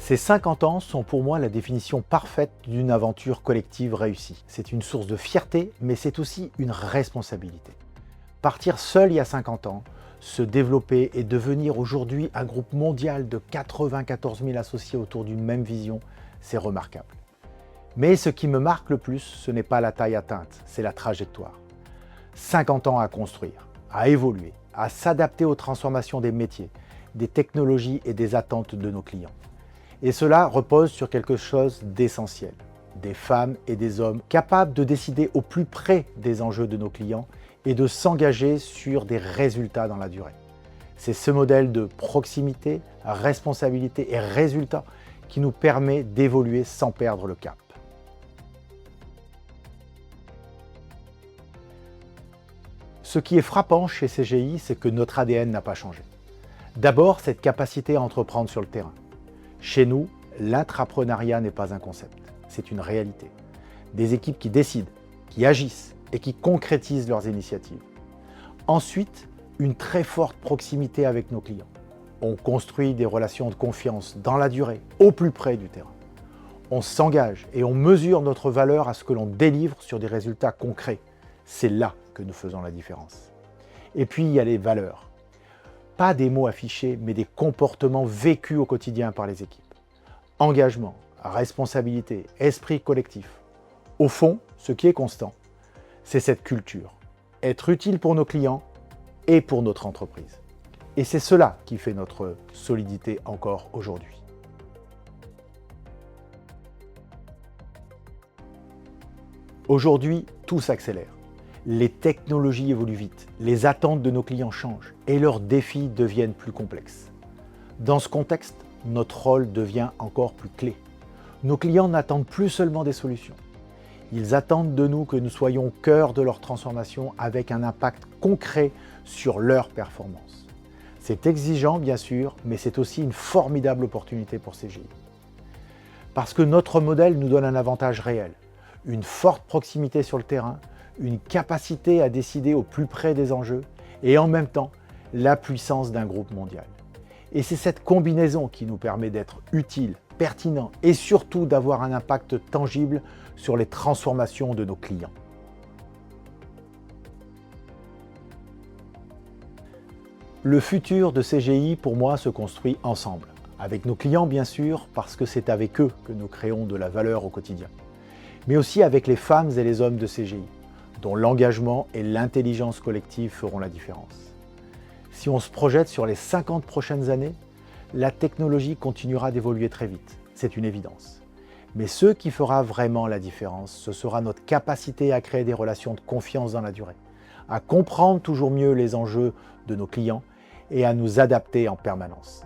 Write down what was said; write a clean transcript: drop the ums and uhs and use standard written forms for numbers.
Ces 50 ans sont pour moi la définition parfaite d'une aventure collective réussie. C'est une source de fierté, mais c'est aussi une responsabilité. Partir seul il y a 50 ans, se développer et devenir aujourd'hui un groupe mondial de 94 000 associés autour d'une même vision, c'est remarquable. Mais ce qui me marque le plus, ce n'est pas la taille atteinte, c'est la trajectoire. 50 ans à construire, à évoluer, à s'adapter aux transformations des métiers, des technologies et des attentes de nos clients. Et cela repose sur quelque chose d'essentiel, des femmes et des hommes capables de décider au plus près des enjeux de nos clients et de s'engager sur des résultats dans la durée. C'est ce modèle de proximité, responsabilité et résultat qui nous permet d'évoluer sans perdre le cap. Ce qui est frappant chez CGI, c'est que notre ADN n'a pas changé. D'abord, cette capacité à entreprendre sur le terrain. Chez nous, l'intrapreneuriat n'est pas un concept, c'est une réalité. Des équipes qui décident, qui agissent et qui concrétisent leurs initiatives. Ensuite, une très forte proximité avec nos clients. On construit des relations de confiance dans la durée, au plus près du terrain. On s'engage et on mesure notre valeur à ce que l'on délivre sur des résultats concrets. C'est là que nous faisons la différence. Et puis, il y a les valeurs. Pas des mots affichés, mais des comportements vécus au quotidien par les équipes. Engagement, responsabilité, esprit collectif. Au fond, ce qui est constant, c'est cette culture. Être utile pour nos clients et pour notre entreprise. Et c'est cela qui fait notre solidité encore aujourd'hui. Aujourd'hui, tout s'accélère. Les technologies évoluent vite, les attentes de nos clients changent et leurs défis deviennent plus complexes. Dans ce contexte, notre rôle devient encore plus clé. Nos clients n'attendent plus seulement des solutions. Ils attendent de nous que nous soyons au cœur de leur transformation avec un impact concret sur leur performance. C'est exigeant bien sûr, mais c'est aussi une formidable opportunité pour CGI. Parce que notre modèle nous donne un avantage réel, une forte proximité sur le terrain, une capacité à décider au plus près des enjeux et en même temps la puissance d'un groupe mondial. Et c'est cette combinaison qui nous permet d'être utile, pertinent et surtout d'avoir un impact tangible sur les transformations de nos clients. Le futur de CGI pour moi se construit ensemble, avec nos clients bien sûr parce que c'est avec eux que nous créons de la valeur au quotidien, mais aussi avec les femmes et les hommes de CGI, dont l'engagement et l'intelligence collective feront la différence. Si on se projette sur les 50 prochaines années, la technologie continuera d'évoluer très vite, c'est une évidence. Mais ce qui fera vraiment la différence, ce sera notre capacité à créer des relations de confiance dans la durée, à comprendre toujours mieux les enjeux de nos clients et à nous adapter en permanence.